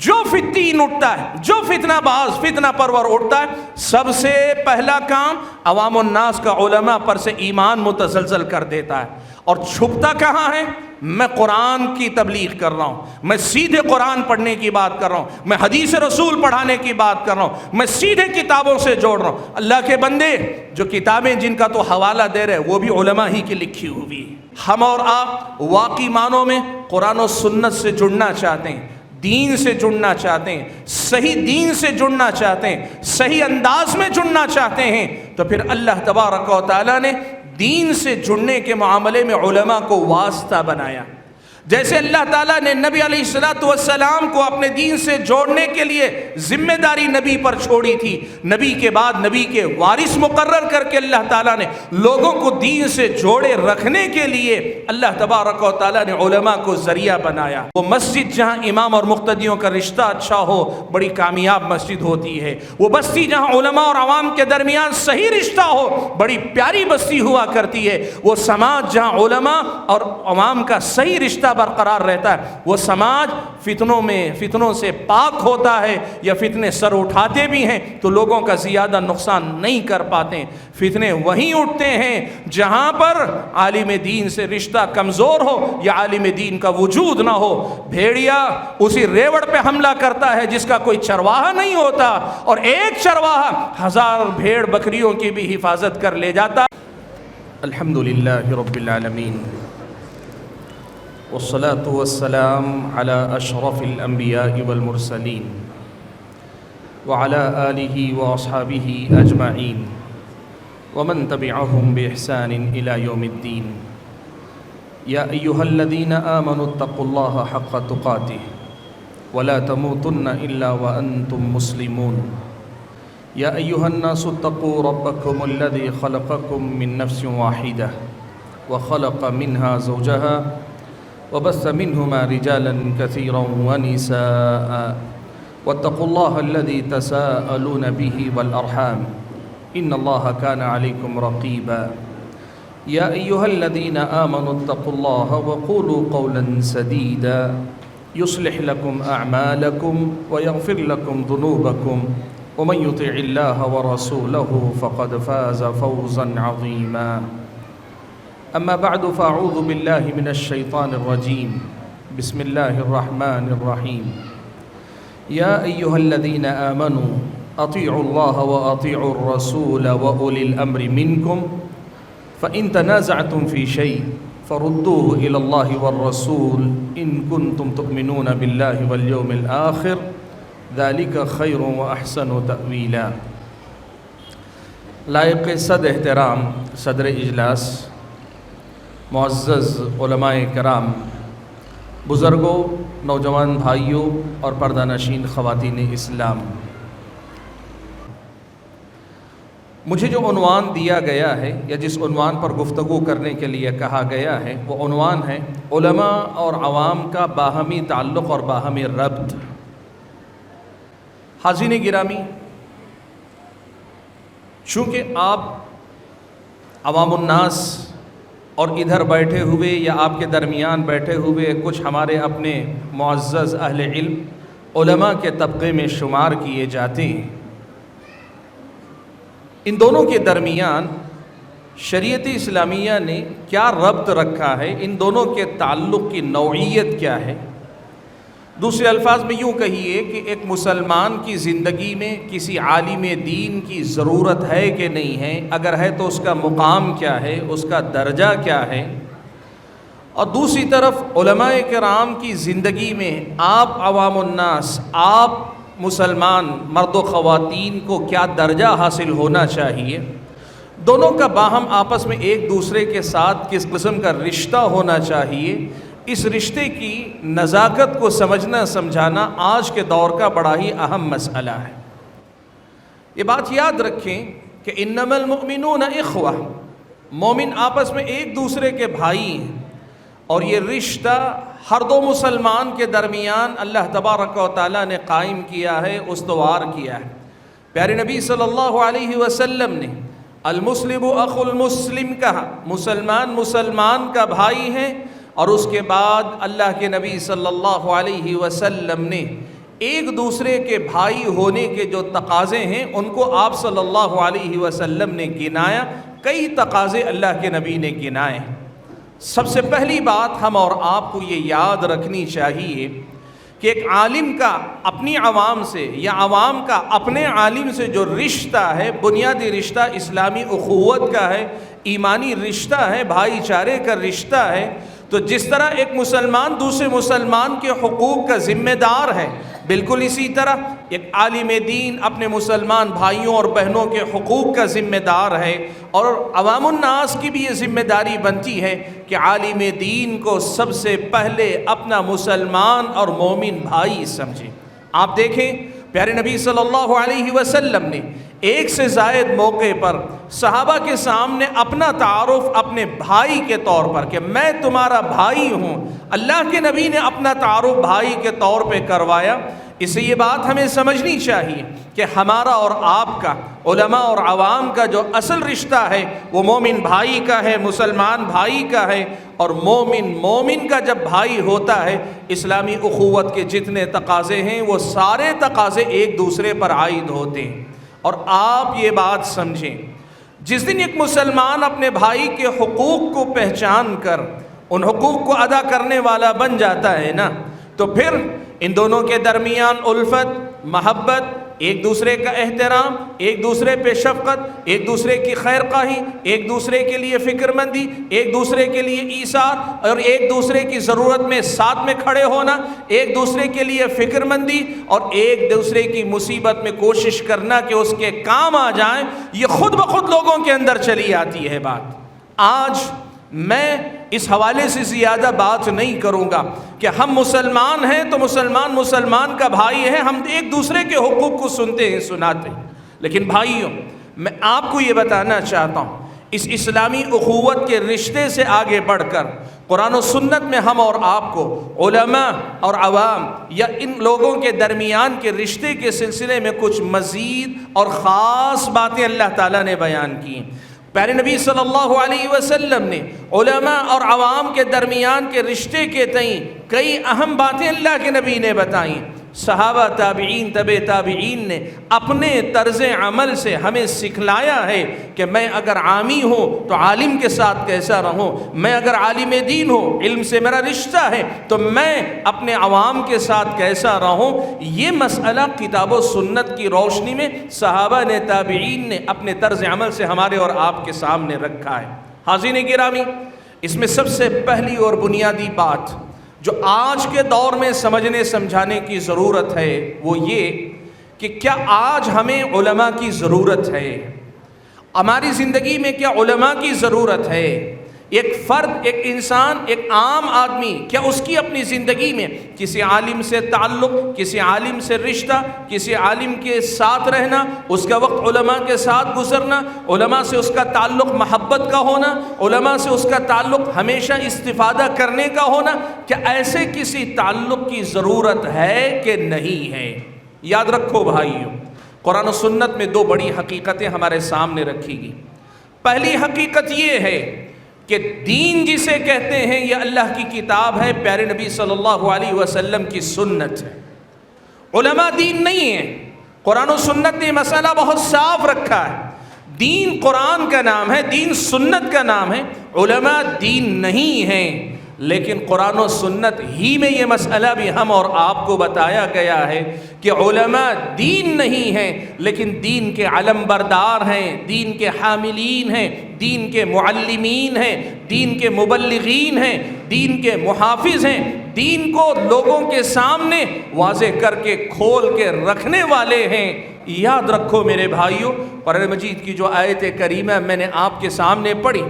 جو فتین اٹھتا ہے، جو فتنہ باز فتنہ پرور اٹھتا ہے، سب سے پہلا کام عوام الناس کا علماء پر سے ایمان متزلزل کر دیتا ہے۔ اور چھپتا کہاں ہے؟ میں قرآن کی تبلیغ کر رہا ہوں، میں سیدھے قرآن پڑھنے کی بات کر رہا ہوں، میں حدیث رسول پڑھانے کی بات کر رہا ہوں، میں سیدھے کتابوں سے جوڑ رہا ہوں۔ اللہ کے بندے، جو کتابیں جن کا تو حوالہ دے رہے وہ بھی علماء ہی کی لکھی ہوئی۔ ہم اور آپ واقعی معنوں میں قرآن و سنت سے جڑنا چاہتے ہیں، دین سے جڑنا چاہتے ہیں، صحیح دین سے جڑنا چاہتے ہیں، صحیح انداز میں جڑنا چاہتے ہیں، تو پھر اللہ تبارک و تعالیٰ نے دین سے جڑنے کے معاملے میں علماء کو واسطہ بنایا۔ جیسے اللہ تعالیٰ نے نبی علیہ السلام کو اپنے دین سے جوڑنے کے لیے ذمہ داری نبی پر چھوڑی تھی، نبی کے بعد نبی کے وارث مقرر کر کے اللہ تعالیٰ نے لوگوں کو دین سے جوڑے رکھنے کے لیے اللہ تبارک و تعالیٰ نے علماء کو ذریعہ بنایا۔ وہ مسجد جہاں امام اور مقتدیوں کا رشتہ اچھا ہو بڑی کامیاب مسجد ہوتی ہے، وہ بستی جہاں علماء اور عوام کے درمیان صحیح رشتہ ہو بڑی پیاری بستی ہوا کرتی ہے، وہ سماج جہاں علماء اور عوام کا صحیح رشتہ برقرار رہتا ہے وہ سماج فتنوں سے پاک ہوتا ہے، یا فتنے سر اٹھاتے بھی ہیں تو لوگوں کا زیادہ نقصان نہیں کر پاتے۔ فتنے وہیں اٹھتے ہیں جہاں پر عالم دین سے رشتہ کمزور ہو یا عالم دین کا وجود نہ ہو۔ بھیڑیا اسی ریوڑ پہ حملہ کرتا ہے جس کا کوئی چرواہا نہیں ہوتا، اور ایک چرواہا 1000 بھیڑ بکریوں کی بھی حفاظت کر لے جاتا۔ الحمدللہ رب العالمین، والصلاة والسلام على أشرف الأنبياء والمرسلين وعلى آله وأصحابه أجمعين ومن تبعهم بإحسان إلى يوم الدين. يا أيها الذين آمنوا اتقوا الله حق تقاته ولا تموتن إلا وأنتم مسلمون. يا أيها الناس اتقوا ربكم الذي خلقكم من نفس واحدة وخلق منها زوجها وبث منهما رجالا كثيرا ونساء واتقوا الله الذي تساءلون به والأرحام إن الله كان عليكم رقيبا. يا أيها الذين آمنوا اتقوا الله وقولوا قولا سديدا يصلح لكم أعمالكم ويغفر لكم ذنوبكم ومن يطع الله ورسوله فقد فاز فوزا عظيما. أما بعد فأعوذ بالله من الشيطان الرجيم. بسم الله الرحمن الرحيم. يا أيها الذين آمنوا أطيعوا الله وأطيعوا الرسول وأولي الأمر منكم فإن تنازعتم في شيء فردوه إلى الله والرسول إن كنتم تؤمنون بالله واليوم الآخر ذلك خير وأحسن تأويلا. لائق صد احترام صدر اجلاس، معزز علماء کرام، بزرگوں، نوجوان بھائیوں اور پردہ نشین خواتین اسلام، مجھے جو عنوان دیا گیا ہے یا جس عنوان پر گفتگو کرنے کے لیے کہا گیا ہے وہ عنوان ہے علماء اور عوام کا باہمی تعلق اور باہمی ربط۔ حاضرین گرامی، چونکہ آپ عوام الناس اور ادھر بیٹھے ہوئے یا آپ کے درمیان بیٹھے ہوئے کچھ ہمارے اپنے معزز اہل علم علماء کے طبقے میں شمار کیے جاتے ہیں، ان دونوں کے درمیان شریعت اسلامیہ نے کیا ربط رکھا ہے، ان دونوں کے تعلق کی نوعیت کیا ہے؟ دوسرے الفاظ میں یوں کہیے کہ ایک مسلمان کی زندگی میں کسی عالم دین کی ضرورت ہے کہ نہیں ہے، اگر ہے تو اس کا مقام کیا ہے، اس کا درجہ کیا ہے، اور دوسری طرف علماء کرام کی زندگی میں آپ عوام الناس، آپ مسلمان مرد و خواتین کو کیا درجہ حاصل ہونا چاہیے، دونوں کا باہم آپس میں ایک دوسرے کے ساتھ کس قسم کا رشتہ ہونا چاہیے، اس رشتے کی نزاکت کو سمجھنا سمجھانا آج کے دور کا بڑا ہی اہم مسئلہ ہے۔ یہ بات یاد رکھیں کہ انما المؤمنون اخوہ، مومن آپس میں ایک دوسرے کے بھائی ہیں، اور یہ رشتہ ہر دو مسلمان کے درمیان اللہ تبارک و تعالیٰ نے قائم کیا ہے، استوار کیا ہے۔ پیارے نبی صلی اللہ علیہ وسلم نے المسلم اخو المسلم کہا، مسلمان مسلمان کا بھائی ہے، اور اس کے بعد اللہ کے نبی صلی اللہ علیہ وسلم نے ایک دوسرے کے بھائی ہونے کے جو تقاضے ہیں ان کو آپ صلی اللہ علیہ وسلم نے گنایا، کئی تقاضے اللہ کے نبی نے گنائے۔ سب سے پہلی بات ہم اور آپ کو یہ یاد رکھنی چاہیے کہ ایک عالم کا اپنی عوام سے یا عوام کا اپنے عالم سے جو رشتہ ہے، بنیادی رشتہ اسلامی اخوت کا ہے، ایمانی رشتہ ہے، بھائی چارے کا رشتہ ہے۔ تو جس طرح ایک مسلمان دوسرے مسلمان کے حقوق کا ذمہ دار ہے، بالکل اسی طرح ایک عالم دین اپنے مسلمان بھائیوں اور بہنوں کے حقوق کا ذمہ دار ہے، اور عوام الناس کی بھی یہ ذمہ داری بنتی ہے کہ عالم دین کو سب سے پہلے اپنا مسلمان اور مومن بھائی سمجھیں۔ آپ دیکھیں پیارے نبی صلی اللہ علیہ وسلم نے ایک سے زائد موقع پر صحابہ کے سامنے اپنا تعارف اپنے بھائی کے طور پر کہ میں تمہارا بھائی ہوں، اللہ کے نبی نے اپنا تعارف بھائی کے طور پہ کروایا۔ اس سے یہ بات ہمیں سمجھنی چاہیے کہ ہمارا اور آپ کا، علماء اور عوام کا جو اصل رشتہ ہے وہ مومن بھائی کا ہے، مسلمان بھائی کا ہے، اور مومن کا جب بھائی ہوتا ہے، اسلامی اخوت کے جتنے تقاضے ہیں وہ سارے تقاضے ایک دوسرے پر عائد ہوتے ہیں۔ اور آپ یہ بات سمجھیں، جس دن ایک مسلمان اپنے بھائی کے حقوق کو پہچان کر ان حقوق کو ادا کرنے والا بن جاتا ہے نا، تو پھر ان دونوں کے درمیان الفت، محبت، ایک دوسرے کا احترام، ایک دوسرے پہ شفقت، ایک دوسرے کی خیر خواہی، ایک دوسرے کے لیے فکر مندی، ایک دوسرے کے لیے ایثار، اور ایک دوسرے کی ضرورت میں ساتھ میں کھڑے ہونا، ایک دوسرے کے لیے فکر مندی، اور ایک دوسرے کی مصیبت میں کوشش کرنا کہ اس کے کام آ جائیں، یہ خود بخود لوگوں کے اندر چلی آتی ہے بات۔ آج میں اس حوالے سے زیادہ بات نہیں کروں گا کہ ہم مسلمان ہیں تو مسلمان کا بھائی ہے، ہم ایک دوسرے کے حقوق کو سنتے ہیں، سناتے ہیں، لیکن بھائیوں میں آپ کو یہ بتانا چاہتا ہوں، اس اسلامی اخوت کے رشتے سے آگے بڑھ کر قرآن و سنت میں ہم اور آپ کو علماء اور عوام یا ان لوگوں کے درمیان کے رشتے کے سلسلے میں کچھ مزید اور خاص باتیں اللہ تعالیٰ نے بیان کی ہیں۔ پیارے نبی صلی اللہ علیہ وسلم نے علماء اور عوام کے درمیان کے رشتے کے تئیں کئی اہم باتیں اللہ کے نبی نے بتائیں۔ صحابہ، تابعین، تبع تابعین نے اپنے طرز عمل سے ہمیں سکھلایا ہے کہ میں اگر عامی ہوں تو عالم کے ساتھ کیسا رہوں، میں اگر عالم دین ہوں، علم سے میرا رشتہ ہے تو میں اپنے عوام کے ساتھ کیسا رہوں۔ یہ مسئلہ کتاب و سنت کی روشنی میں صحابہ نے، تابعین نے اپنے طرز عمل سے ہمارے اور آپ کے سامنے رکھا ہے۔ حاضرین گرامی، اس میں سب سے پہلی اور بنیادی بات جو آج کے دور میں سمجھنے سمجھانے کی ضرورت ہے وہ یہ کہ کیا آج ہمیں علماء کی ضرورت ہے؟ ہماری زندگی میں کیا علماء کی ضرورت ہے؟ ایک فرد، ایک انسان، ایک عام آدمی، کیا اس کی اپنی زندگی میں کسی عالم سے تعلق، کسی عالم سے رشتہ، کسی عالم کے ساتھ رہنا، اس کا وقت علماء کے ساتھ گزرنا، علماء سے اس کا تعلق محبت کا ہونا، علماء سے اس کا تعلق ہمیشہ استفادہ کرنے کا ہونا، کیا ایسے کسی تعلق کی ضرورت ہے کہ نہیں ہے؟ یاد رکھو بھائیوں، قرآن و سنت میں دو بڑی حقیقتیں ہمارے سامنے رکھی گئی۔ پہلی حقیقت یہ ہے کہ دین جسے کہتے ہیں یہ اللہ کی کتاب ہے، پیارے نبی صلی اللہ علیہ وسلم کی سنت ہے۔ علماء دین نہیں ہے۔ قرآن و سنت نے مسئلہ بہت صاف رکھا ہے۔ دین قرآن کا نام ہے، دین سنت کا نام ہے، علماء دین نہیں ہیں۔ لیکن قرآن و سنت ہی میں یہ مسئلہ بھی ہم اور آپ کو بتایا گیا ہے کہ علماء دین نہیں ہیں لیکن دین کے علم بردار ہیں، دین کے حاملین ہیں، دین کے معلمین ہیں، دین کے مبلغین ہیں، دین کے محافظ ہیں، دین کو لوگوں کے سامنے واضح کر کے کھول کے رکھنے والے ہیں۔ یاد رکھو میرے بھائیوں، قرآن مجید کی جو آیت کریمہ میں نے آپ کے سامنے پڑھی،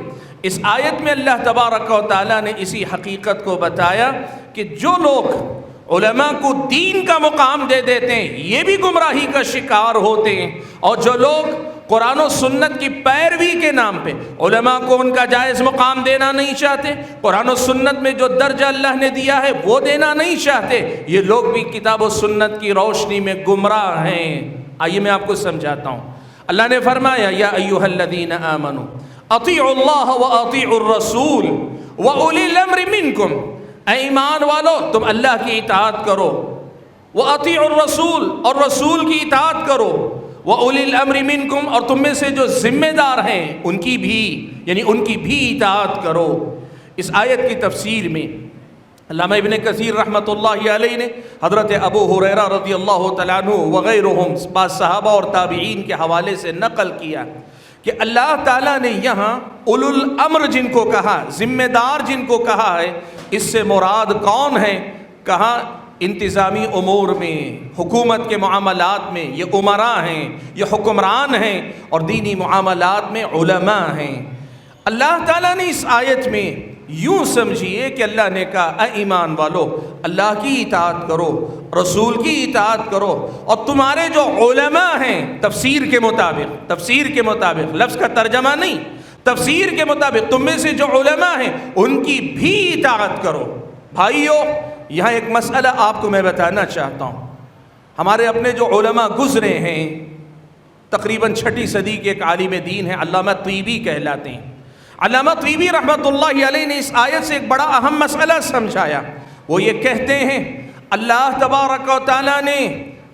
اس آیت میں اللہ تبارک و تعالیٰ نے اسی حقیقت کو بتایا کہ جو لوگ علماء کو دین کا مقام دے دیتے ہیں یہ بھی گمراہی کا شکار ہوتے ہیں، اور جو لوگ قرآن و سنت کی پیروی کے نام پہ علماء کو ان کا جائز مقام دینا نہیں چاہتے، قرآن و سنت میں جو درجہ اللہ نے دیا ہے وہ دینا نہیں چاہتے، یہ لوگ بھی کتاب و سنت کی روشنی میں گمراہ ہیں۔ آئیے میں آپ کو سمجھاتا ہوں۔ اللہ نے فرمایا یا ایھا الذین آمنوا اطیعوا اللہ واطیعوا الرسول واولی الامر منکم، اے ایمان والو تم اللہ کی اطاعت کرو وَأَطِيعُوا الرَّسُولَ، اور رسول کی اطاعت کرو، وَأُولِي الْأَمْرِ مِنْكُمْ، اور تم میں سے جو ذمہ دار ہیں ان کی بھی، یعنی ان کی بھی اطاعت کرو۔ اس آیت کی تفسیر میں علامہ ابن کثیر رحمۃ اللہ علیہ نے حضرت ابو ہریرہ رضی اللہ تعالیٰ عنہ وغیرہم بعض صحابہ اور تابعین کے حوالے سے نقل کیا کہ اللہ تعالیٰ نے یہاں اولو الامر جن کو کہا، ذمہ دار جن کو کہا ہے، اس سے مراد کون ہے؟ کہا انتظامی امور میں، حکومت کے معاملات میں یہ امراء ہیں، یہ حکمران ہیں، اور دینی معاملات میں علماء ہیں۔ اللہ تعالیٰ نے اس آیت میں یوں سمجھیے کہ اللہ نے کہا اے ایمان والو، اللہ کی اطاعت کرو، رسول کی اطاعت کرو، اور تمہارے جو علماء ہیں، تفسیر کے مطابق لفظ کا ترجمہ نہیں، تفسیر کے مطابق تم میں سے جو علماء ہیں ان کی بھی اطاعت کرو۔ بھائیو، یہاں ایک مسئلہ آپ کو میں بتانا چاہتا ہوں۔ ہمارے اپنے جو علماء گزرے ہیں، تقریباً 6 صدی کے ایک عالم دین ہیں، علامہ طیبی کہلاتے ہیں۔ علامہ طیبی رحمۃ اللہ علیہ نے اس آیت سے ایک بڑا اہم مسئلہ سمجھایا۔ وہ یہ کہتے ہیں اللہ تبارک و تعالیٰ نے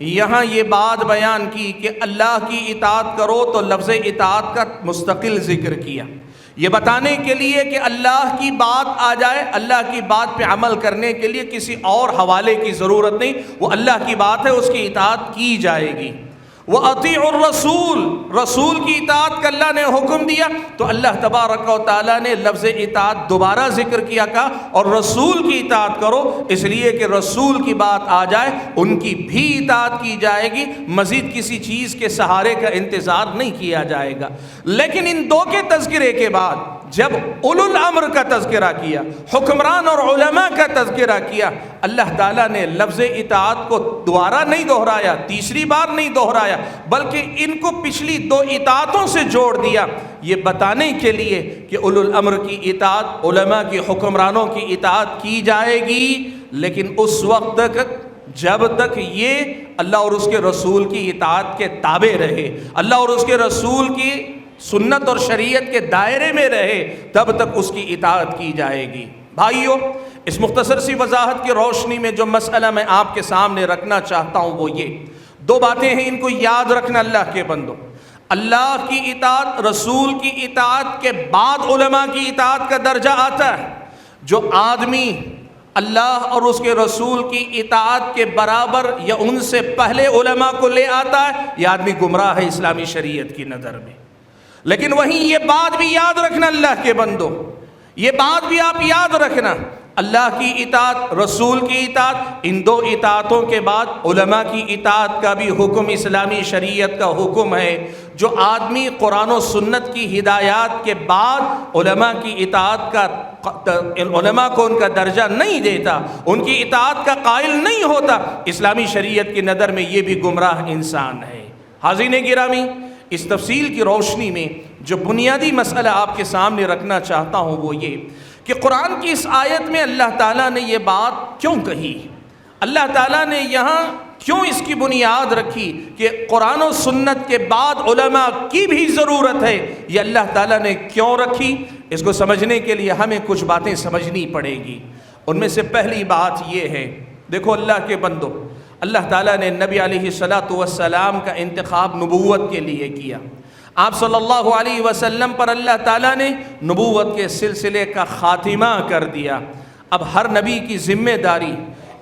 یہاں یہ بات بیان کی کہ اللہ کی اطاعت کرو تو لفظ اطاعت کا مستقل ذکر کیا، یہ بتانے کے لیے کہ اللہ کی بات آ جائے، اللہ کی بات پہ عمل کرنے کے لیے کسی اور حوالے کی ضرورت نہیں، وہ اللہ کی بات ہے، اس کی اطاعت کی جائے گی۔ وَأَطِيعُوا الرَّسُولَ، رسول کی اطاعت کا اللہ نے حکم دیا تو اللہ تبارک و تعالیٰ نے لفظ اطاعت دوبارہ ذکر کیا، کہا اور رسول کی اطاعت کرو، اس لیے کہ رسول کی بات آ جائے ان کی بھی اطاعت کی جائے گی، مزید کسی چیز کے سہارے کا انتظار نہیں کیا جائے گا۔ لیکن ان دو کے تذکرے کے بعد جب اولو الامر کا تذکرہ کیا، حکمران اور علماء کا تذکرہ کیا، اللہ تعالیٰ نے لفظ اطاعت کو دوبارہ نہیں دہرایا، تیسری بار نہیں دہرایا، بلکہ ان کو پچھلی 2 اطاعتوں سے جوڑ دیا، یہ بتانے کے لیے کہ اولو الامر کی اطاعت، علماء کی، حکمرانوں کی اطاعت کی جائے گی، لیکن اس وقت تک جب تک یہ اللہ اور اس کے رسول کی اطاعت کے تابع رہے، اللہ اور اس کے رسول کی سنت اور شریعت کے دائرے میں رہے، تب تک اس کی اطاعت کی جائے گی۔ بھائیو، اس مختصر سی وضاحت کی روشنی میں جو مسئلہ میں آپ کے سامنے رکھنا چاہتا ہوں وہ یہ 2 باتیں ہیں، ان کو یاد رکھنا اللہ کے بندو۔ اللہ کی اطاعت، رسول کی اطاعت کے بعد علماء کی اطاعت کا درجہ آتا ہے۔ جو آدمی اللہ اور اس کے رسول کی اطاعت کے برابر یا ان سے پہلے علماء کو لے آتا ہے، یہ آدمی گمراہ ہے اسلامی شریعت کی نظر میں۔ لیکن وہیں یہ بات بھی یاد رکھنا اللہ کے بندو، یہ بات بھی آپ یاد رکھنا، اللہ کی اطاعت، رسول کی اطاعت، ان 2 اطاعتوں کے بعد علماء کی اطاعت کا بھی حکم اسلامی شریعت کا حکم ہے۔ جو آدمی قرآن و سنت کی ہدایات کے بعد علماء کی اطاعت کا، علماء کو ان کا درجہ نہیں دیتا، ان کی اطاعت کا قائل نہیں ہوتا، اسلامی شریعت کی نظر میں یہ بھی گمراہ انسان ہے۔ حاضرین گرامی، اس تفصیل کی روشنی میں جو بنیادی مسئلہ آپ کے سامنے رکھنا چاہتا ہوں وہ یہ کہ قرآن کی اس آیت میں اللہ تعالیٰ نے یہ بات کیوں کہی، اللہ تعالیٰ نے یہاں کیوں اس کی بنیاد رکھی کہ قرآن و سنت کے بعد علماء کی بھی ضرورت ہے، یہ اللہ تعالیٰ نے کیوں رکھی؟ اس کو سمجھنے کے لیے ہمیں کچھ باتیں سمجھنی پڑے گی۔ ان میں سے پہلی بات یہ ہے، دیکھو اللہ کے بندو، اللہ تعالیٰ نے نبی علیہ الصلاۃ والسلام کا انتخاب نبوت کے لیے کیا۔ آپ صلی اللہ علیہ وسلم پر اللہ تعالیٰ نے نبوت کے سلسلے کا خاتمہ کر دیا۔ اب ہر نبی کی ذمہ داری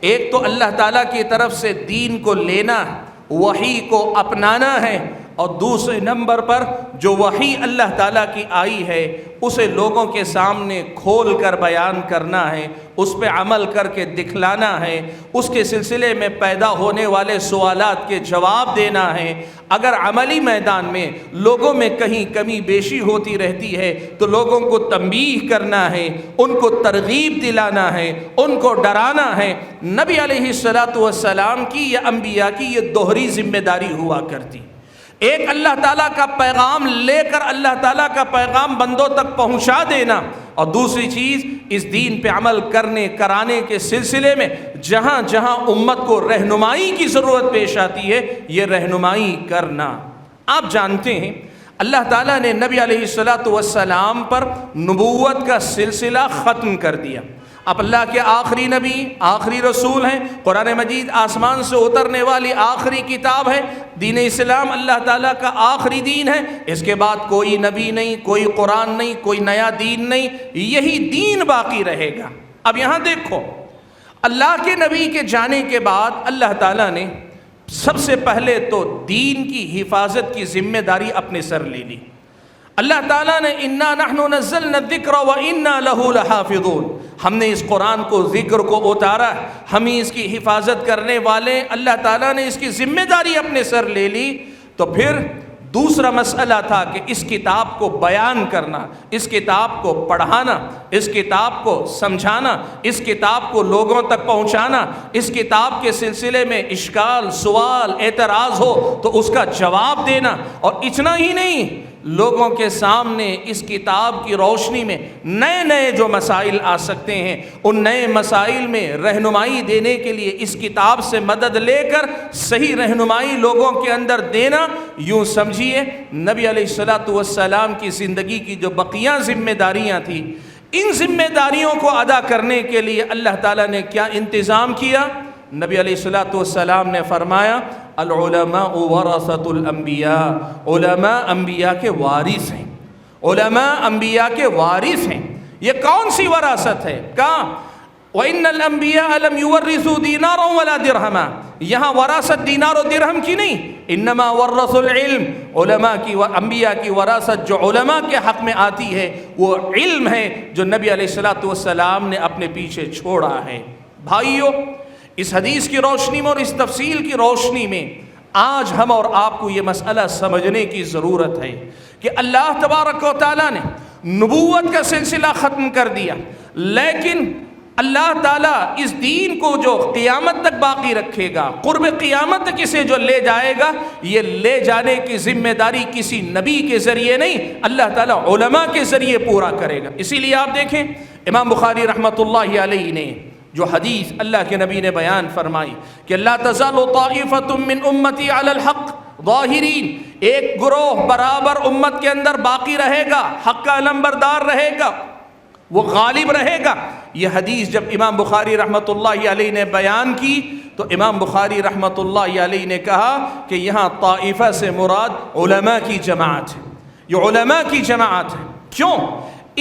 ایک تو اللہ تعالیٰ کی طرف سے دین کو لینا، وحی کو اپنانا ہے، اور دوسرے نمبر پر جو وحی اللہ تعالیٰ کی آئی ہے اسے لوگوں کے سامنے کھول کر بیان کرنا ہے، اس پہ عمل کر کے دکھلانا ہے، اس کے سلسلے میں پیدا ہونے والے سوالات کے جواب دینا ہے۔ اگر عملی میدان میں لوگوں میں کہیں کمی بیشی ہوتی رہتی ہے تو لوگوں کو تنبیہ کرنا ہے، ان کو ترغیب دلانا ہے، ان کو ڈرانا ہے۔ نبی علیہ الصلاۃ والسلام کی یا انبیاء کی یہ دوہری ذمہ داری ہوا کرتی، ایک اللہ تعالیٰ کا پیغام لے کر اللہ تعالیٰ کا پیغام بندوں تک پہنچا دینا، اور دوسری چیز اس دین پہ عمل کرنے کرانے کے سلسلے میں جہاں جہاں امت کو رہنمائی کی ضرورت پیش آتی ہے یہ رہنمائی کرنا۔ آپ جانتے ہیں اللہ تعالیٰ نے نبی علیہ الصلاۃ والسلام پر نبوت کا سلسلہ ختم کر دیا۔ آپ اللہ کے آخری نبی، آخری رسول ہیں، قرآن مجید آسمان سے اترنے والی آخری کتاب ہے، دین اسلام اللہ تعالیٰ کا آخری دین ہے، اس کے بعد کوئی نبی نہیں، کوئی قرآن نہیں، کوئی نیا دین نہیں، یہی دین باقی رہے گا۔ اب یہاں دیکھو، اللہ کے نبی کے جانے کے بعد اللہ تعالیٰ نے سب سے پہلے تو دین کی حفاظت کی ذمہ داری اپنے سر لے لی۔ اللہ تعالیٰ نے اِنَّا نَحْنُ نَزَّلْنَا الذِّكْرَ وَإِنَّا لَهُ لَحَافِظُونَ، ہم نے اس قرآن کو، ذکر کو اتارا، ہم ہی اس کی حفاظت کرنے والے، اللہ تعالیٰ نے اس کی ذمہ داری اپنے سر لے لی۔ تو پھر دوسرا مسئلہ تھا کہ اس کتاب کو بیان کرنا، اس کتاب کو پڑھانا، اس کتاب کو سمجھانا، اس کتاب کو لوگوں تک پہنچانا، اس کتاب کے سلسلے میں اشکال، سوال، اعتراض ہو تو اس کا جواب دینا، اور اتنا ہی نہیں، لوگوں کے سامنے اس کتاب کی روشنی میں نئے نئے جو مسائل آ سکتے ہیں، ان نئے مسائل میں رہنمائی دینے کے لیے اس کتاب سے مدد لے کر صحیح رہنمائی لوگوں کے اندر دینا۔ یوں سمجھیے نبی علیہ السلام کی زندگی کی جو بقیہ ذمہ داریاں تھیں، ان ذمہ داریوں کو ادا کرنے کے لیے اللہ تعالیٰ نے کیا انتظام کیا؟ نبی علیہ السلام نے فرمایا العلماء ورثۃ الانبیاء، علماء انبیاء کے وارث ہیں، علماء انبیاء کے وارث ہیں۔ یہ کون سی وراثت ہے؟ کہا وَإِنَّ الْأَنْبِيَاءَ لَمْ يُوَرِّثُوا دِينَارًا وَلَا دِرْهَمًا، یہاں وراثت دینار و درہم کی نہیں، انما ورثوا العلم، علماء کی انبیاء کی وراثت جو علماء کے حق میں آتی ہے وہ علم ہے جو نبی علیہ السلام نے اپنے پیچھے چھوڑا ہے۔ بھائیو، اس حدیث کی روشنی میں اور اس تفصیل کی روشنی میں آج ہم اور آپ کو یہ مسئلہ سمجھنے کی ضرورت ہے کہ اللہ تبارک و تعالیٰ نے نبوت کا سلسلہ ختم کر دیا، لیکن اللہ تعالیٰ اس دین کو جو قیامت تک باقی رکھے گا، قرب قیامت تک اسے جو لے جائے گا، یہ لے جانے کی ذمہ داری کسی نبی کے ذریعے نہیں، اللہ تعالیٰ علماء کے ذریعے پورا کرے گا۔ اسی لیے آپ دیکھیں امام بخاری رحمۃ اللہ علیہ نے جو حدیث اللہ کے نبی نے بیان فرمائی کہ لا تزال طائفۃ من امتی علی الحق ظاہرین، ایک گروہ برابر امت کے اندر باقی رہے گا، حق کا علمبردار رہے گا، وہ غالب رہے گا۔ یہ حدیث جب امام بخاری رحمۃ اللہ علیہ نے بیان کی تو امام بخاری رحمۃ اللہ علیہ نے کہا کہ یہاں طائفہ سے مراد علماء کی جماعت ہے، یہ علماء کی جماعت ہے۔ کیوں؟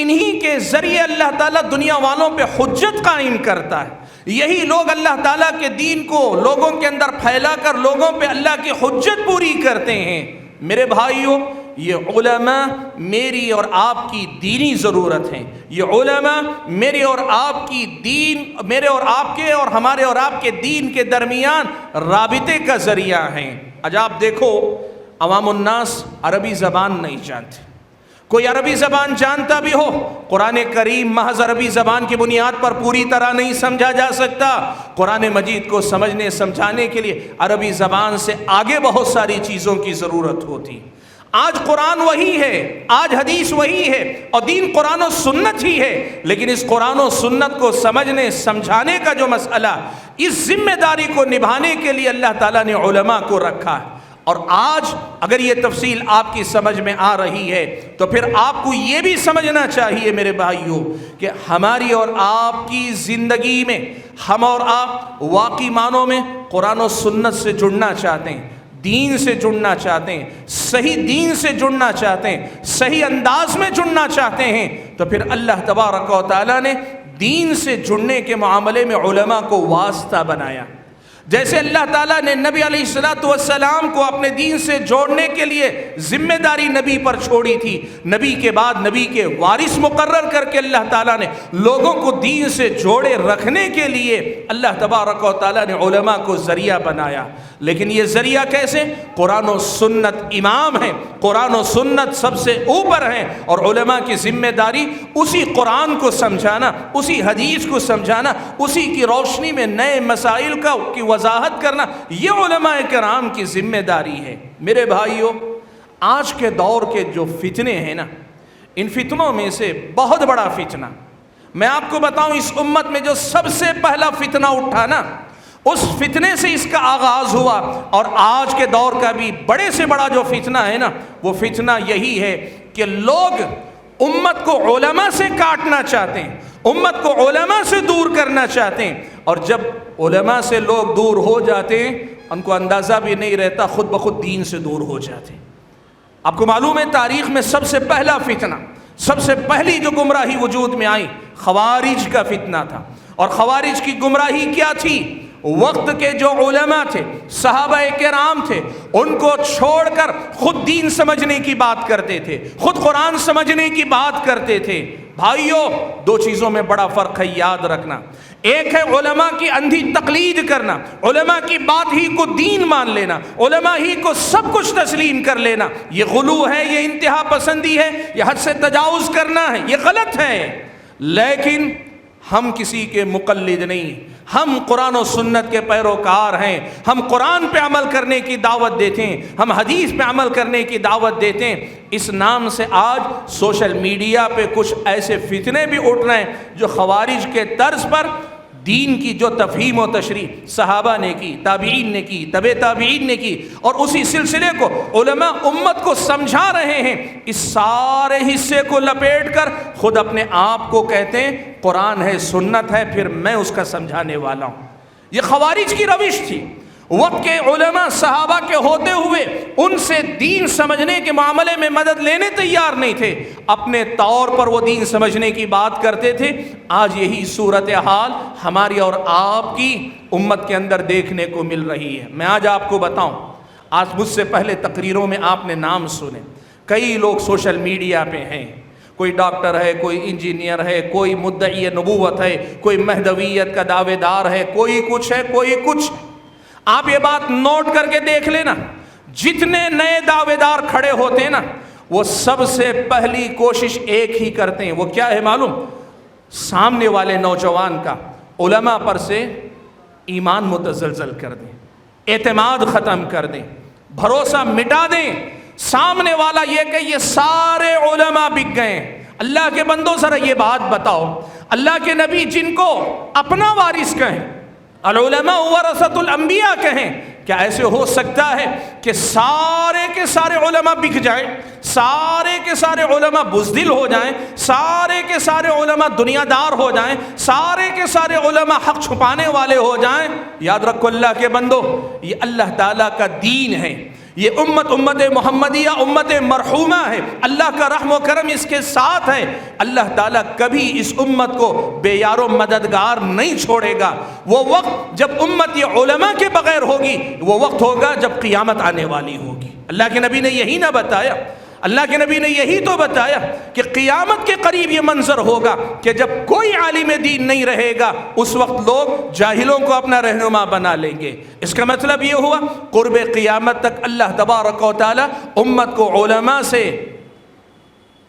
انہی کے ذریعے اللہ تعالیٰ دنیا والوں پہ حجت قائم کرتا ہے، یہی لوگ اللہ تعالیٰ کے دین کو لوگوں کے اندر پھیلا کر لوگوں پہ اللہ کی حجت پوری کرتے ہیں۔ میرے بھائیوں، یہ علماء میری اور آپ کی دینی ضرورت ہیں، یہ علماء میرے اور آپ کی دین، میرے اور آپ کے اور ہمارے اور آپ کے دین کے درمیان رابطے کا ذریعہ ہیں۔ آج آپ دیکھو عوام الناس عربی زبان نہیں جانتے، کوئی عربی زبان جانتا بھی ہو، قرآن کریم محض عربی زبان کی بنیاد پر پوری طرح نہیں سمجھا جا سکتا۔ قرآن مجید کو سمجھنے سمجھانے کے لیے عربی زبان سے آگے بہت ساری چیزوں کی ضرورت ہوتی۔ آج قرآن وہی ہے، آج حدیث وہی ہے، اور دین قرآن و سنت ہی ہے، لیکن اس قرآن و سنت کو سمجھنے سمجھانے کا جو مسئلہ، اس ذمہ داری کو نبھانے کے لیے اللہ تعالیٰ نے علماء کو رکھا ہے۔ اور آج اگر یہ تفصیل آپ کی سمجھ میں آ رہی ہے تو پھر آپ کو یہ بھی سمجھنا چاہیے میرے بھائیوں کہ ہماری اور آپ کی زندگی میں ہم اور آپ واقعی معنوں میں قرآن و سنت سے جڑنا چاہتے ہیں، دین سے جڑنا چاہتے ہیں، صحیح دین سے جڑنا چاہتے ہیں، صحیح انداز میں جڑنا چاہتے ہیں، تو پھر اللہ تبارک و تعالیٰ نے دین سے جڑنے کے معاملے میں علماء کو واسطہ بنایا۔ جیسے اللہ تعالیٰ نے نبی علیہ السلام کو اپنے دین سے جوڑنے کے لیے ذمہ داری نبی پر چھوڑی تھی، نبی کے بعد نبی کے وارث مقرر کر کے اللہ تعالیٰ نے لوگوں کو دین سے جوڑے رکھنے کے لیے اللہ تبارک و تعالیٰ نے علماء کو ذریعہ بنایا۔ لیکن یہ ذریعہ کیسے؟ قرآن و سنت امام ہے، قرآن و سنت سب سے اوپر ہیں، اور علماء کی ذمہ داری اسی قرآن کو سمجھانا، اسی حدیث کو سمجھانا، اسی کی روشنی میں نئے مسائل کی وضاحت کرنا، یہ علماء کرام کی ذمہ داری ہے۔ میرے بھائیوں، آج کے دور کے جو فتنے ہیں نا، ان فتنوں میں سے بہت بڑا فتنہ میں آپ کو بتاؤں، اس امت میں جو سب سے پہلا فتنہ اٹھا نا، اس فتنے سے اس کا آغاز ہوا، اور آج کے دور کا بھی بڑے سے بڑا جو فتنہ ہے نا، وہ فتنہ یہی ہے کہ لوگ امت کو علماء سے کاٹنا چاہتے ہیں، امت کو علماء سے دور کرنا چاہتے ہیں، اور جب علماء سے لوگ دور ہو جاتے ہیں ان کو اندازہ بھی نہیں رہتا، خود بخود دین سے دور ہو جاتے ہیں۔ آپ کو معلوم ہے تاریخ میں سب سے پہلا فتنہ، سب سے پہلی جو گمراہی وجود میں آئی خوارج کا فتنہ تھا۔ اور خوارج کی گمراہی کیا تھی؟ وقت کے جو علماء تھے، صحابہ کرام تھے، ان کو چھوڑ کر خود دین سمجھنے کی بات کرتے تھے، خود قرآن سمجھنے کی بات کرتے تھے۔ بھائیو، دو چیزوں میں بڑا فرق ہے، یاد رکھنا۔ ایک ہے علماء کی اندھی تقلید کرنا، علماء کی بات ہی کو دین مان لینا، علماء ہی کو سب کچھ تسلیم کر لینا، یہ غلو ہے، یہ انتہا پسندی ہے، یہ حد سے تجاوز کرنا ہے، یہ غلط ہے۔ لیکن ہم کسی کے مقلد نہیں، ہم قرآن و سنت کے پیروکار ہیں، ہم قرآن پہ عمل کرنے کی دعوت دیتے ہیں، ہم حدیث پہ عمل کرنے کی دعوت دیتے ہیں۔ اس نام سے آج سوشل میڈیا پہ کچھ ایسے فتنے بھی اٹھ رہے ہیں جو خوارج کے طرز پر دین کی جو تفہیم و تشریح صحابہ نے کی، تابعین نے کی، تبع تابعین نے کی، اور اسی سلسلے کو علماء امت کو سمجھا رہے ہیں، اس سارے حصے کو لپیٹ کر خود اپنے آپ کو کہتے ہیں قرآن ہے، سنت ہے، پھر میں اس کا سمجھانے والا ہوں۔ یہ خوارج کی روش تھی۔ وقت کے علماء صحابہ کے ہوتے ہوئے ان سے دین سمجھنے کے معاملے میں مدد لینے تیار نہیں تھے، اپنے طور پر وہ دین سمجھنے کی بات کرتے تھے۔ آج یہی صورتحال ہماری اور آپ کی امت کے اندر دیکھنے کو مل رہی ہے۔ میں آج آپ کو بتاؤں، آج مجھ سے پہلے تقریروں میں آپ نے نام سنے، کئی لوگ سوشل میڈیا پہ ہیں، کوئی ڈاکٹر ہے، کوئی انجینئر ہے، کوئی مدعی نبوت ہے، کوئی مہدویت کا دعوے دار ہے، کوئی کچھ ہے، کوئی کچھ۔ آپ یہ بات نوٹ کر کے دیکھ لینا، جتنے نئے دعوے دار کھڑے ہوتے ہیں نا، وہ سب سے پہلی کوشش ایک ہی کرتے ہیں، وہ کیا ہے معلوم؟ سامنے والے نوجوان کا علماء پر سے ایمان متزلزل کر دیں، اعتماد ختم کر دیں، بھروسہ مٹا دیں۔ سامنے والا یہ کہ یہ سارے علماء بک گئے ہیں۔ اللہ کے بندوں ذرا یہ بات بتاؤ، اللہ کے نبی جن کو اپنا وارث کہیں، العلماء ورثۃ الانبیاء کہیں، کیا ایسے ہو سکتا ہے کہ سارے کے سارے علماء بک جائیں، سارے کے سارے علماء بزدل ہو جائیں، سارے کے سارے علماء دنیا دار ہو جائیں، سارے کے سارے علماء حق چھپانے والے ہو جائیں؟ یاد رکھو اللہ کے بندو، یہ اللہ تعالیٰ کا دین ہے، یہ امت محمدیہ امت مرحومہ ہے، اللہ کا رحم و کرم اس کے ساتھ ہے۔ اللہ تعالیٰ کبھی اس امت کو بے یار و مددگار نہیں چھوڑے گا۔ وہ وقت جب امت یہ علماء کے بغیر ہوگی، وہ وقت ہوگا جب قیامت آنے والی ہوگی۔ اللہ کے نبی نے یہی نہ بتایا، اللہ کے نبی نے یہی تو بتایا کہ قیامت کے قریب یہ منظر ہوگا کہ جب کوئی عالم دین نہیں رہے گا، اس وقت لوگ جاہلوں کو اپنا رہنما بنا لیں گے۔ اس کا مطلب یہ ہوا قرب قیامت تک اللہ تبارک و تعالی امت کو علماء سے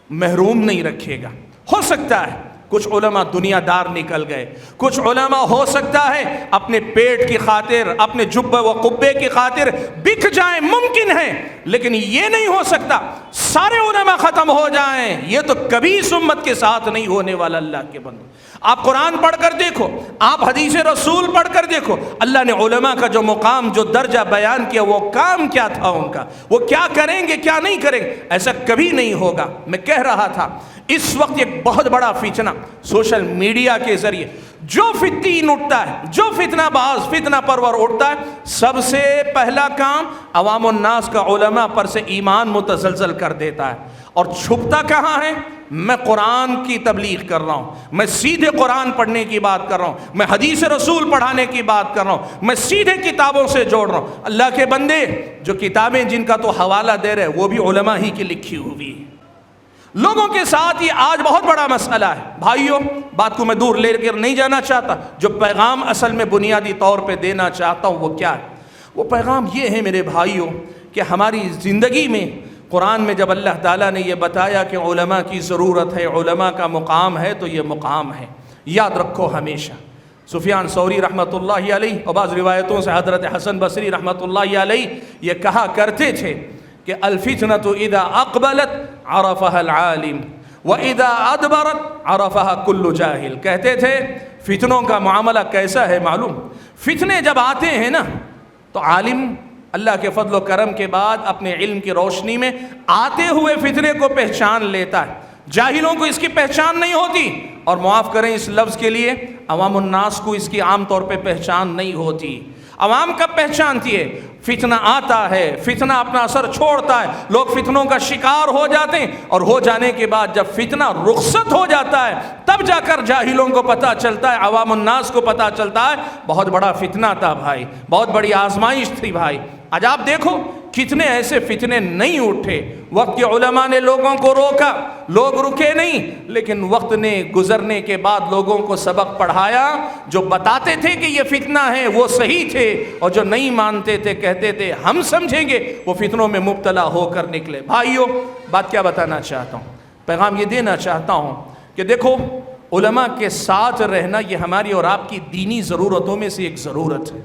محروم نہیں رکھے گا۔ ہو سکتا ہے کچھ علماء دنیا دار نکل گئے، کچھ علماء ہو سکتا ہے اپنے پیٹ کی خاطر، اپنے جبے و قبے کی خاطر بک جائیں، ممکن ہے، لیکن یہ نہیں ہو سکتا سارے علماء ختم ہو جائیں۔ یہ تو کبھی اس امت کے ساتھ نہیں ہونے والا۔ اللہ کے بندو، آپ قرآن پڑھ کر دیکھو، آپ حدیث رسول پڑھ کر دیکھو، اللہ نے علماء کا جو مقام، جو درجہ بیان کیا، وہ کام کیا تھا ان کا، وہ کیا کریں گے، کیا نہیں کریں گے، ایسا کبھی نہیں ہوگا۔ میں کہہ رہا تھا اس وقت ایک بہت بڑا فتنہ سوشل میڈیا کے ذریعے جو فتین اٹھتا ہے، جو فتنہ باز، فتنہ پرور اٹھتا ہے، سب سے پہلا کام عوام الناس کا علماء پر سے ایمان متزلزل کر دیتا ہے۔ اور چھپتا کہاں ہے؟ میں قرآن کی تبلیغ کر رہا ہوں، میں سیدھے قرآن پڑھنے کی بات کر رہا ہوں، میں حدیث رسول پڑھانے کی بات کر رہا ہوں، میں سیدھے کتابوں سے جوڑ رہا ہوں۔ اللہ کے بندے، جو کتابیں جن کا تو حوالہ دے رہے وہ بھی علماء ہی کی لکھی ہوئی ہے۔ لوگوں کے ساتھ یہ آج بہت بڑا مسئلہ ہے۔ بھائیوں، بات کو میں دور لے کر نہیں جانا چاہتا، جو پیغام اصل میں بنیادی طور پہ دینا چاہتا ہوں وہ کیا ہے؟ وہ پیغام یہ ہے میرے بھائیوں کہ ہماری زندگی میں قرآن میں جب اللہ تعالیٰ نے یہ بتایا کہ علماء کی ضرورت ہے، علماء کا مقام ہے، تو یہ مقام ہے، یاد رکھو ہمیشہ۔ سفیان ثوری رحمۃ اللہ علیہ اور بعض روایتوں سے حضرت حسن بصری رحمۃ اللہ علیہ یہ کہا کرتے تھے کہ الفتنة اذا اقبلت عرفها العالم واذا ادبرت عرفها كل جاہل۔ کہتے تھے فتنوں کا معاملہ کیسا ہے معلوم؟ فتنے جب آتے ہیں نا تو عالم اللہ کے فضل و کرم کے بعد اپنے علم کی روشنی میں آتے ہوئے فتنے کو پہچان لیتا ہے، جاہلوں کو اس کی پہچان نہیں ہوتی۔ اور معاف کریں اس لفظ کے لیے، عوام الناس کو اس کی عام طور پہ پہچان نہیں ہوتی۔ عوام کب پہچانتی ہے؟ فتنہ آتا ہے، فتنہ اپنا اثر چھوڑتا ہے، لوگ فتنوں کا شکار ہو جاتے ہیں، اور ہو جانے کے بعد جب فتنہ رخصت ہو جاتا ہے تب جا کر جاہلوں کو پتہ چلتا ہے، عوام الناس کو پتہ چلتا ہے بہت بڑا فتنہ تھا بھائی، بہت بڑی آزمائش تھی بھائی۔ آج آپ دیکھو کتنے ایسے فتنے نہیں اٹھے، وقت کے علماء نے لوگوں کو روکا، لوگ رکے نہیں، لیکن وقت نے گزرنے کے بعد لوگوں کو سبق پڑھایا۔ جو بتاتے تھے کہ یہ فتنہ ہے وہ صحیح تھے، اور جو نہیں مانتے تھے کہتے تھے ہم سمجھیں گے، وہ فتنوں میں مبتلا ہو کر نکلے۔ بھائیو، بات کیا بتانا چاہتا ہوں، پیغام یہ دینا چاہتا ہوں کہ دیکھو، علماء کے ساتھ رہنا یہ ہماری اور آپ کی دینی ضرورتوں میں سے ایک ضرورت ہے۔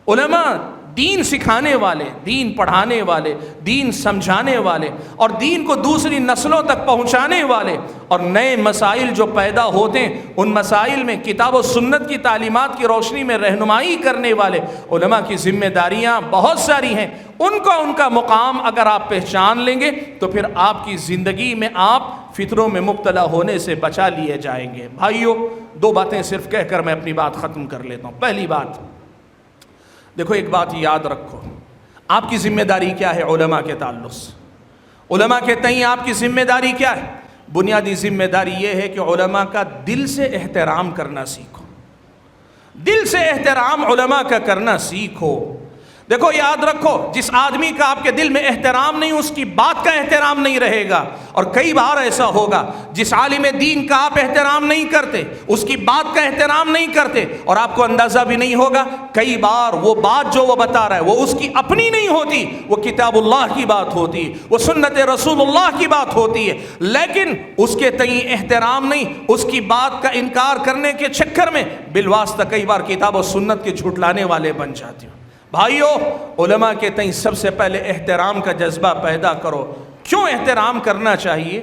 علماء دین سکھانے والے، دین پڑھانے والے، دین سمجھانے والے، اور دین کو دوسری نسلوں تک پہنچانے والے، اور نئے مسائل جو پیدا ہوتے ہیں ان مسائل میں کتاب و سنت کی تعلیمات کی روشنی میں رہنمائی کرنے والے علماء کی ذمہ داریاں بہت ساری ہیں۔ ان کا مقام اگر آپ پہچان لیں گے تو پھر آپ کی زندگی میں آپ فتنوں میں مبتلا ہونے سے بچا لیے جائیں گے۔ بھائیو، دو باتیں صرف کہہ کر میں اپنی بات ختم کر لیتا ہوں۔ پہلی بات، دیکھو ایک بات یاد رکھو، آپ کی ذمہ داری کیا ہے علماء کے تعلق سے؟ علماء کے تئیں آپ کی ذمہ داری کیا ہے؟ بنیادی ذمہ داری یہ ہے کہ علماء کا دل سے احترام کرنا سیکھو، دل سے احترام علماء کا کرنا سیکھو۔ دیکھو یاد رکھو، جس آدمی کا آپ کے دل میں احترام نہیں، اس کی بات کا احترام نہیں رہے گا۔ اور کئی بار ایسا ہوگا، جس عالم دین کا آپ احترام نہیں کرتے، اس کی بات کا احترام نہیں کرتے، اور آپ کو اندازہ بھی نہیں ہوگا کئی بار وہ بات جو وہ بتا رہا ہے وہ اس کی اپنی نہیں ہوتی، وہ کتاب اللہ کی بات ہوتی، وہ سنت رسول اللہ کی بات ہوتی ہے، لیکن اس کے تئیں احترام نہیں، اس کی بات کا انکار کرنے کے چکر میں بالواسطہ کئی بار کتاب و سنت کے جھٹلانے والے بن جاتے ہیں۔ بھائیو، علماء کے تئیں سب سے پہلے احترام کا جذبہ پیدا کرو۔ کیوں احترام کرنا چاہیے؟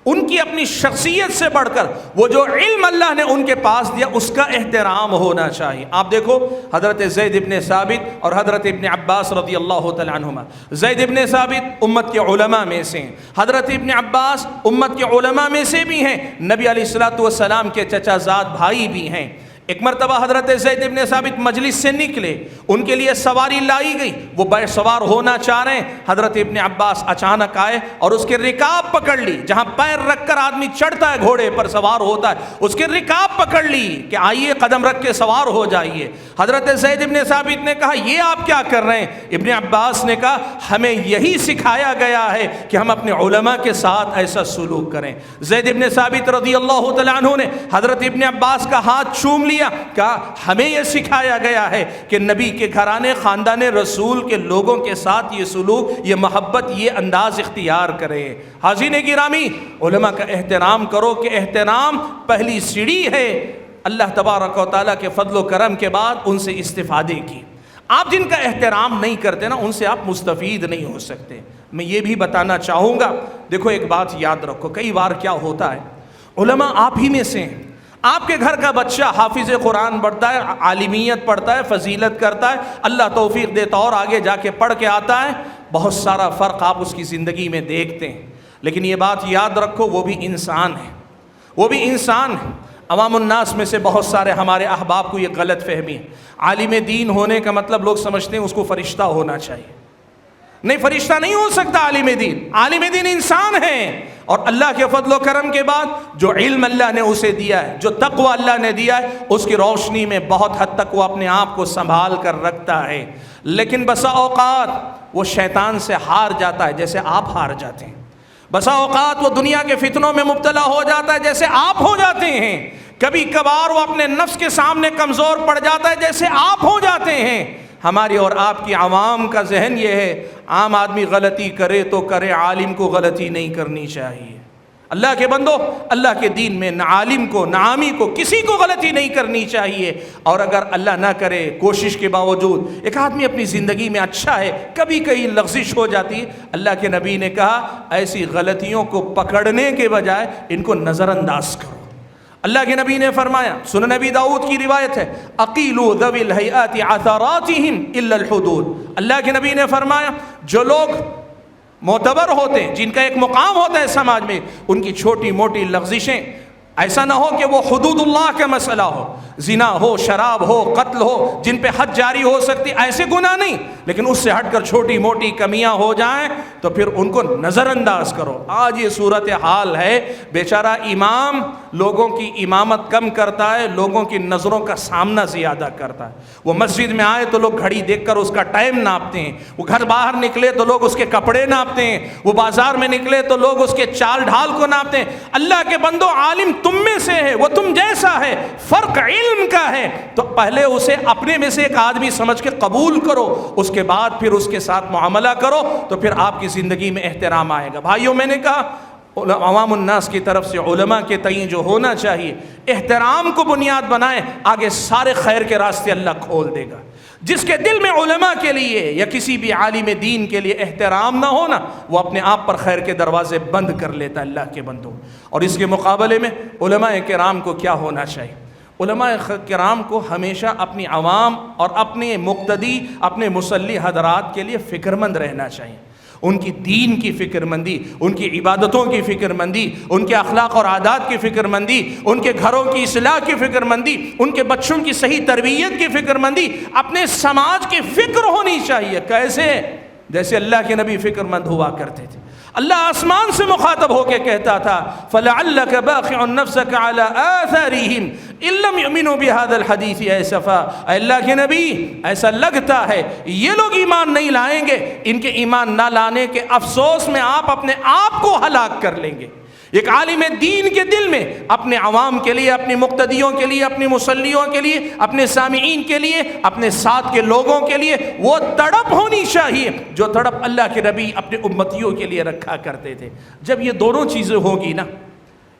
ان کی اپنی شخصیت سے بڑھ کر وہ جو علم اللہ نے ان کے پاس دیا اس کا احترام ہونا چاہیے۔ آپ دیکھو حضرت زید ابن ثابت اور حضرت ابن عباس رضی اللہ تعالی عنہما، زید ابن ثابت امت کے علماء میں سے ہیں، حضرت ابن عباس امت کے علماء میں سے بھی ہیں، نبی علیہ الصلوۃ والسلام کے چچا زاد بھائی بھی ہیں۔ ایک مرتبہ حضرت زید ابن ثابت مجلس سے نکلے، ان کے لیے سواری لائی گئی، وہ بے سوار ہونا چاہ رہے ہیں، حضرت ابن عباس اچانک آئے اور اس کے رکاب پکڑ لی، جہاں پیر رکھ کر آدمی چڑھتا ہے گھوڑے پر سوار ہوتا ہے، اس کے رکاب پکڑ لی کہ آئیے قدم رکھ کے سوار ہو جائیے۔ حضرت زید ابن ثابت نے کہا یہ آپ کیا کر رہے ہیں؟ ابن عباس نے کہا ہمیں یہی سکھایا گیا ہے کہ ہم اپنے علماء کے ساتھ ایسا سلوک کریں۔ زید ابن ثابت رضی اللہ تعالیٰ عنہ نے حضرت ابن عباس کا ہاتھ چوم لیا، کہا ہمیں یہ سکھایا گیا ہے کہ نبی کے گھرانے خاندان رسول کے لوگوں کے ساتھ یہ سلوک، یہ محبت، یہ انداز اختیار کرے۔ حاضرین گرامی، علماء کا احترام کرو کہ احترام پہلی سیڑھی ہے اللہ تبارک و تعالیٰ کے فضل و کرم کے بعد ان سے استفادے کی۔ آپ جن کا احترام نہیں کرتے نا، ان سے آپ مستفید نہیں ہو سکتے۔ میں یہ بھی بتانا چاہوں گا، دیکھو ایک بات یاد رکھو، کئی بار کیا ہوتا ہے، علماء آپ ہی میں سے ہیں، آپ کے گھر کا بچہ حافظ قرآن پڑھتا ہے، عالمیت پڑھتا ہے، فضیلت کرتا ہے، اللہ توفیق دیتا اور آگے جا کے پڑھ کے آتا ہے، بہت سارا فرق آپ اس کی زندگی میں دیکھتے ہیں، لیکن یہ بات یاد رکھو وہ بھی انسان ہے، وہ بھی انسان ہے۔ عوام الناس میں سے بہت سارے ہمارے احباب کو یہ غلط فہمی ہے، عالم دین ہونے کا مطلب لوگ سمجھتے ہیں اس کو فرشتہ ہونا چاہیے۔ نہیں، فرشتہ نہیں ہو سکتا عالم دین، عالم دین انسان ہے، اور اللہ کے فضل و کرم کے بعد جو علم اللہ نے اسے دیا ہے، جو تقوی اللہ نے دیا ہے، اس کی روشنی میں بہت حد تک وہ اپنے آپ کو سنبھال کر رکھتا ہے، لیکن بسا اوقات وہ شیطان سے ہار جاتا ہے جیسے آپ ہار جاتے ہیں، بسا اوقات وہ دنیا کے فتنوں میں مبتلا ہو جاتا ہے جیسے آپ ہو جاتے ہیں، کبھی کبھار وہ اپنے نفس کے سامنے کمزور پڑ جاتا ہے جیسے آپ ہو جاتے ہیں۔ ہماری اور آپ کی عوام کا ذہن یہ ہے، عام آدمی غلطی کرے تو کرے، عالم کو غلطی نہیں کرنی چاہیے۔ اللہ کے بندو، اللہ کے دین میں نہ عالم کو نہ عامی کو کسی کو غلطی نہیں کرنی چاہیے، اور اگر اللہ نہ کرے کوشش کے باوجود ایک آدمی اپنی زندگی میں اچھا ہے، کبھی کہیں لغزش ہو جاتی ہے، اللہ کے نبی نے کہا ایسی غلطیوں کو پکڑنے کے بجائے ان کو نظر انداز کرو۔ اللہ کے نبی نے فرمایا، سنن نبی داؤد کی روایت ہے، اقیلوا ذوی الہیئات عثراتہم الا الحدود، اللہ کے نبی نے فرمایا جو لوگ معتبر ہوتے ہیں، جن کا ایک مقام ہوتا ہے سماج میں، ان کی چھوٹی موٹی لغزشیں ایسا نہ ہو کہ وہ حدود اللہ کا مسئلہ ہو، زنا ہو، شراب ہو، قتل ہو، جن پہ حد جاری ہو سکتی، ایسے گناہ نہیں، لیکن اس سے ہٹ کر چھوٹی موٹی کمیاں ہو جائیں تو پھر ان کو نظر انداز کرو۔ آج یہ صورت حال ہے، بیچارہ امام لوگوں کی امامت کم کرتا ہے، لوگوں کی نظروں کا سامنا زیادہ کرتا ہے۔ وہ مسجد میں آئے تو لوگ گھڑی دیکھ کر اس کا ٹائم ناپتے ہیں، وہ گھر باہر نکلے تو لوگ اس کے کپڑے ناپتے ہیں، وہ بازار میں نکلے تو لوگ اس کے چال ڈھال کو ناپتے ہیں۔ اللہ کے بندو، عالم تم میں سے ہے، وہ تم جیسا ہے، فرق علم کا ہے، تو پہلے اسے اپنے میں سے ایک آدمی سمجھ کے قبول کرو، اس کے بعد پھر اس کے ساتھ معاملہ کرو، تو پھر آپ کی زندگی میں احترام آئے گا۔ بھائیوں، میں نے کہا عوام الناس کی طرف سے علماء کے تئیں جو ہونا چاہیے، احترام کو بنیاد بنائیں، آگے سارے خیر کے راستے اللہ کھول دے گا۔ جس کے دل میں علماء کے لیے یا کسی بھی عالم دین کے لیے احترام نہ ہونا، وہ اپنے آپ پر خیر کے دروازے بند کر لیتا ہے اللہ کے بندوں۔ اور اس کے مقابلے میں علماء کرام کو کیا ہونا چاہیے؟ علماء کرام کو ہمیشہ اپنی عوام اور اپنے مقتدی، اپنے مصلی حضرات کے لیے فکر مند رہنا چاہیے۔ ان کی دین کی فکر مندی، ان کی عبادتوں کی فکر مندی، ان کے اخلاق اور عادات کی فکر مندی، ان کے گھروں کی اصلاح کی فکر مندی، ان کے بچوں کی صحیح تربیت کی فکر مندی، اپنے سماج کی فکر ہونی چاہیے۔ کیسے؟ جیسے اللہ کے نبی فکر مند ہوا کرتے تھے۔ اللہ آسمان سے مخاطب ہو کے کہتا تھا فَلَعَلَّكَ بَاخِعٌ نَفْسَكَ عَلَىٰ آثَارِهِمْ إِن لَّمْ يُؤْمِنُوا بِهَٰذَا الْحَدِيثِ أَسَفًا۔ اے اللہ کے نبی، ایسا لگتا ہے یہ لوگ ایمان نہیں لائیں گے، ان کے ایمان نہ لانے کے افسوس میں آپ اپنے آپ کو ہلاک کر لیں گے۔ ایک عالم دین کے دل میں اپنے عوام کے لیے، اپنی مقتدیوں کے لیے، اپنی مصلیوں کے لیے، اپنے سامعین کے لیے، اپنے ساتھ کے لوگوں کے لیے وہ تڑپ ہونی چاہیے جو تڑپ اللہ کے نبی اپنے امتیوں کے لیے رکھا کرتے تھے۔ جب یہ دونوں چیزیں ہوں گی نا،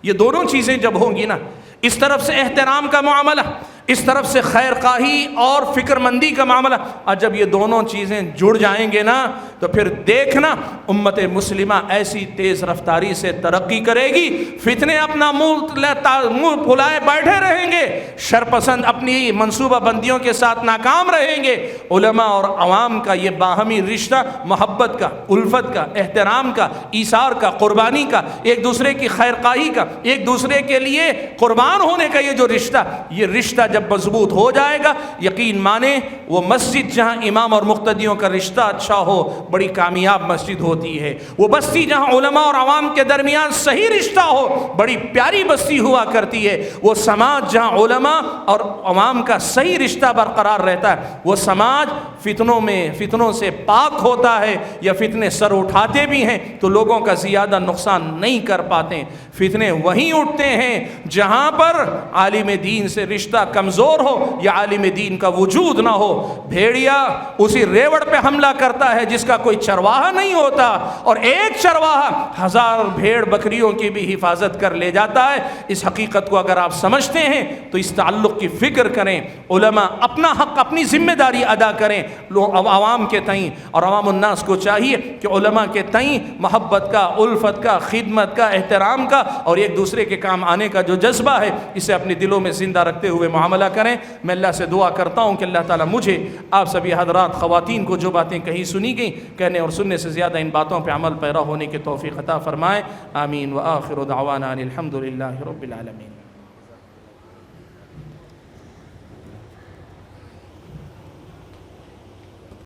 یہ دونوں چیزیں جب ہوں گی نا، اس طرف سے احترام کا معاملہ، اس طرف سے خیر خواہی اور فکر مندی کا معاملہ، اور جب یہ دونوں چیزیں جڑ جائیں گے نا تو پھر دیکھنا امت مسلمہ ایسی تیز رفتاری سے ترقی کرے گی، فتنے اپنا منہ پھلائے بیٹھے رہیں گے، شرپسند اپنی منصوبہ بندیوں کے ساتھ ناکام رہیں گے۔ علماء اور عوام کا یہ باہمی رشتہ محبت کا، الفت کا، احترام کا، ایثار کا، قربانی کا، ایک دوسرے کی خیر خواہی کا، ایک دوسرے کے لیے قربان ہونے کا، یہ جو رشتہ، یہ رشتہ جب مضبوط ہو جائے گا، یقین مانے وہ مسجد جہاں امام اور مقتدیوں کا رشتہ اچھا ہو، بڑی کامیاب مسجد ہوتی ہے۔ وہ بستی جہاں علماء اور عوام کے درمیان صحیح رشتہ ہو، بڑی پیاری بستی ہوا کرتی ہے۔ وہ سماج جہاں علماء اور عوام کا صحیح رشتہ برقرار رہتا ہے، وہ سماج فتنوں سے پاک ہوتا ہے، یا فتنے سر اٹھاتے بھی ہیں تو لوگوں کا زیادہ نقصان نہیں کر پاتے۔ فتنے وہیں اٹھتے ہیں جہاں پر عالم دین سے رشتہ کمزور ہو یا عالم دین کا وجود نہ ہو۔ بھیڑیا اسی ریوڑ پہ حملہ کرتا ہے جس کا کوئی چرواہا نہیں ہوتا، اور ایک چرواہا 1000 بھیڑ بکریوں کی بھی حفاظت کر لے جاتا ہے۔ اس حقیقت کو اگر آپ سمجھتے ہیں تو اس تعلق کی فکر کریں، علماء اپنا حق، اپنی ذمہ داری ادا کریں عوام کے تئیں، اور عوام الناس کو چاہیے کہ علماء کے تئیں محبت کا، الفت کا، خدمت کا، احترام کا اور ایک دوسرے کے کام آنے کا جو جذبہ ہے، اسے اپنے دلوں میں زندہ رکھتے ہوئے معاملہ کریں۔ میں اللہ سے دعا کرتا ہوں کہ اللہ تعالیٰ مجھے، آپ سبھی حضرات خواتین کو جو باتیں کہیں سنی گئیں، کہنے اور سننے سے زیادہ ان باتوں پہ عمل پیرا ہونے کی توفیق عطا فرمائے۔ آمین۔ وآخر دعوانا ان الحمد للہ رب العالمین۔